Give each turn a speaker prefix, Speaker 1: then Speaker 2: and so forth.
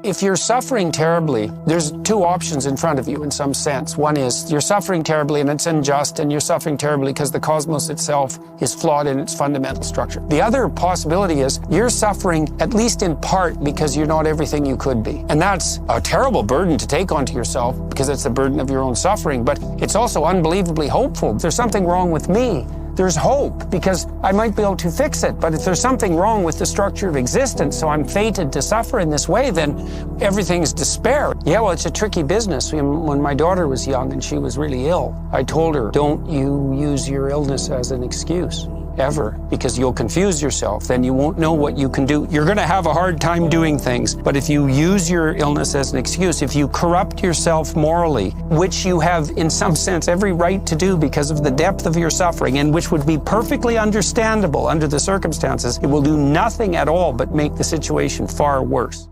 Speaker 1: If you're suffering terribly, there's two options in front of you in some sense. One is you're suffering terribly and it's unjust, and you're suffering terribly because the cosmos itself is flawed in its fundamental structure. The other possibility is you're suffering at least in part because you're not everything you could be. And that's a terrible burden to take onto yourself because it's the burden of your own suffering, but it's also unbelievably hopeful. If there's something wrong with me, there's hope, because I might be able to fix it. But if there's something wrong with the structure of existence, so I'm fated to suffer in this way, then everything's despair. Yeah, well, it's a tricky business. When my daughter was young and she was really ill, I told her, don't you use your illness as an excuse. Ever, because you'll confuse yourself, then you won't know what you can do. You're going to have a hard time doing things, but if you use your illness as an excuse, if you corrupt yourself morally, which you have in some sense every right to do because of the depth of your suffering, and which would be perfectly understandable under the circumstances, it will do nothing at all but make the situation far worse.